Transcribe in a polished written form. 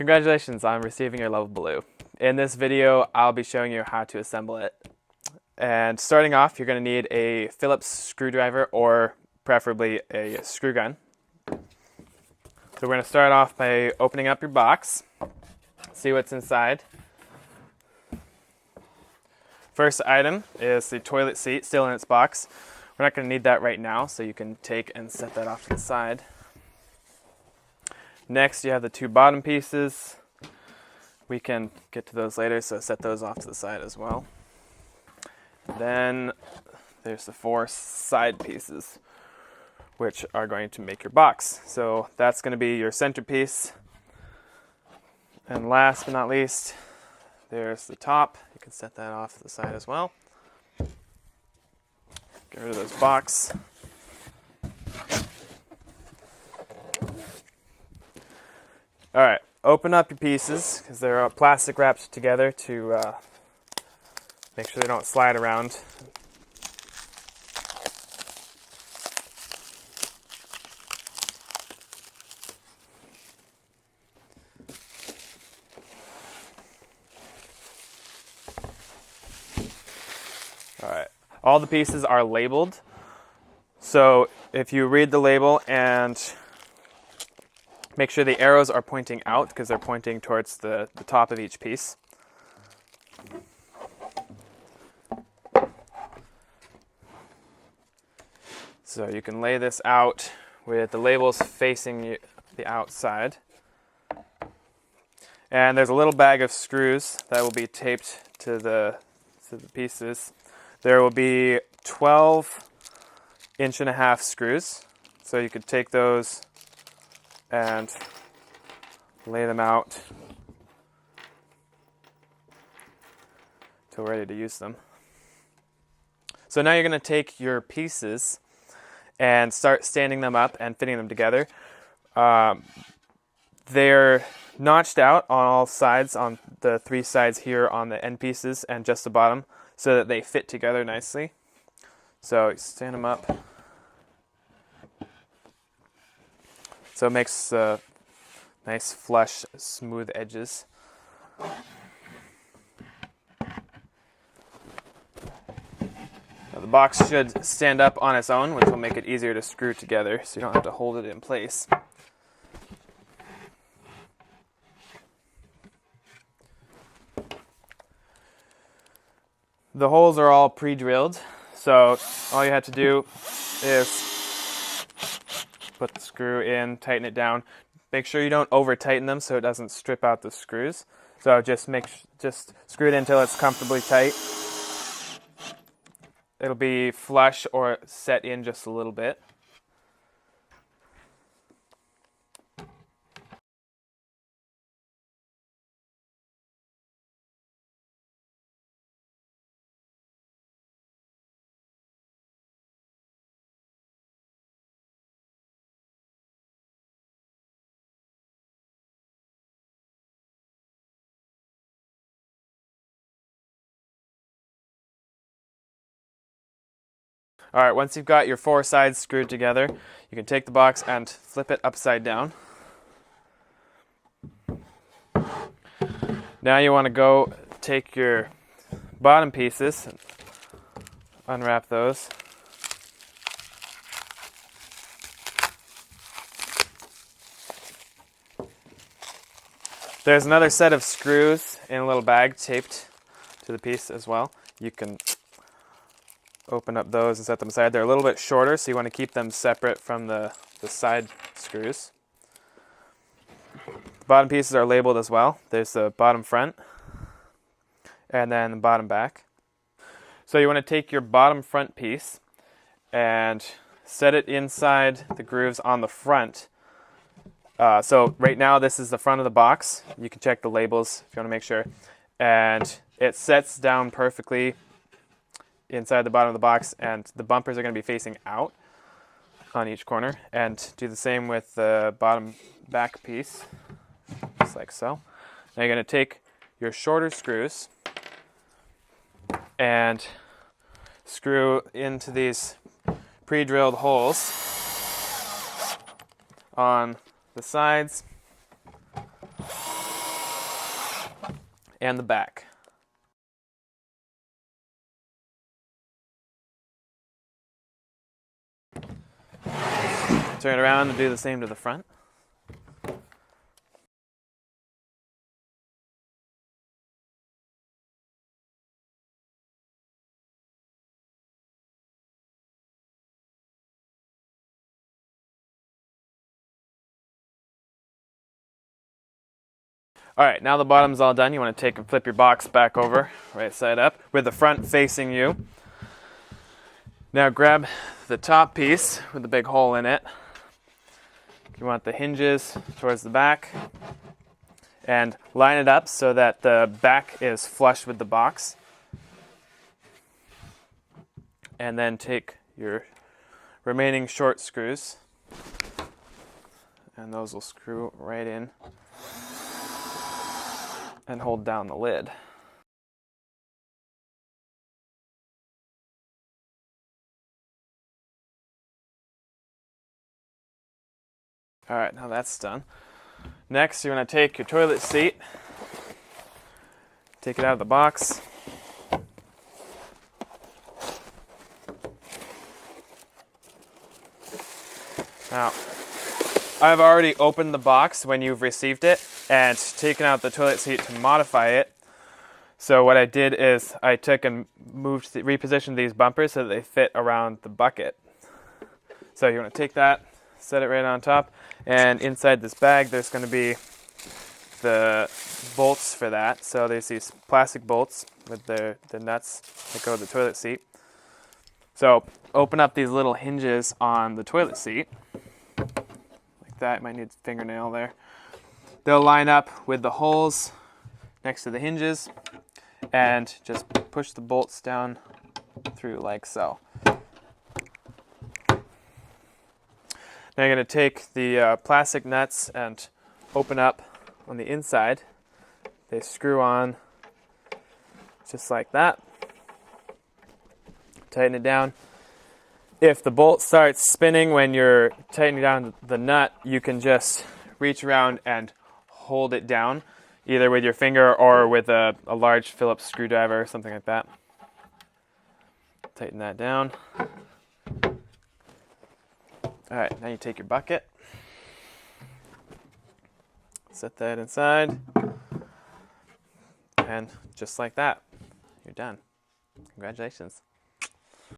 Congratulations on receiving your Loveable Loo. In this video, I'll be showing you how to assemble it. And starting off, you're going to need a Phillips screwdriver or preferably a screw gun. So we're going to start off by opening up your box, see what's inside. First item is the toilet seat, still in its box. We're not going to need that right now, so you can take and set that off to the side. Next, you have the two bottom pieces. We can get to those later, so set those off to the side as well. Then there's the four side pieces, which are going to make your box. So that's going to be your centerpiece. And last but not least, there's the top. You can set that off to the side as well. Get rid of this box. All right, open up your pieces because they're plastic wrapped together to make sure they don't slide around. All right, all the pieces are labeled. So if you read the label and make sure the arrows are pointing out because they're pointing towards the top of each piece. So you can lay this out with the labels facing the outside. And there's a little bag of screws that will be taped to the pieces. There will be 12.5-inch screws. So you could take those and lay them out till ready to use them. So now you're going to take your pieces and start standing them up and fitting them together. They're notched out on all sides, on the three sides here on the end pieces and just the bottom, so that they fit together nicely. So stand them up. So it makes nice, flush, smooth edges. Now the box should stand up on its own, which will make it easier to screw together, so you don't have to hold it in place. The holes are all pre-drilled, so all you have to do is put the screw in, tighten it down. Make sure you don't over tighten them so it doesn't strip out the screws. So just screw it until it's comfortably tight. It'll be flush or set in just a little bit. All right, once you've got your four sides screwed together, you can take the box and flip it upside down. Now you want to go take your bottom pieces and unwrap those. There's another set of screws in a little bag taped to the piece as well. You can open up those and set them aside. They're a little bit shorter, so you want to keep them separate from the side screws. The bottom pieces are labeled as well. There's the bottom front and then the bottom back. So you want to take your bottom front piece and set it inside the grooves on the front. So right now this is the front of the box. You can check the labels if you want to make sure. And it sets down perfectly inside the bottom of the box, and the bumpers are going to be facing out on each corner. And do the same with the bottom back piece, just like so. Now you're going to take your shorter screws and screw into these pre-drilled holes on the sides and the back. Turn it around and do the same to the front. All right, now the bottom's all done. You want to take and flip your box back over, right side up, with the front facing you. Now grab the top piece with the big hole in it. You want the hinges towards the back and line it up so that the back is flush with the box. And then take your remaining short screws, and those will screw right in and hold down the lid. All right, now that's done. Next, you're going to take your toilet seat, take it out of the box. Now, I've already opened the box when you've received it and taken out the toilet seat to modify it. So what I did is I took and repositioned these bumpers so that they fit around the bucket. So you want to take that, set it right on top, and inside this bag there's going to be the bolts for that. So there's these plastic bolts with the nuts that go to the toilet seat. So open up these little hinges on the toilet seat. Like that, might need a fingernail there. They'll line up with the holes next to the hinges and just push the bolts down through like so. Now you're going to take the plastic nuts and open up on the inside. They screw on just like that. Tighten it down. If the bolt starts spinning when you're tightening down the nut, you can just reach around and hold it down, either with your finger or with a large Phillips screwdriver or something like that. Tighten that down. All right, now you take your bucket, set that inside, and just like that, you're done. Congratulations.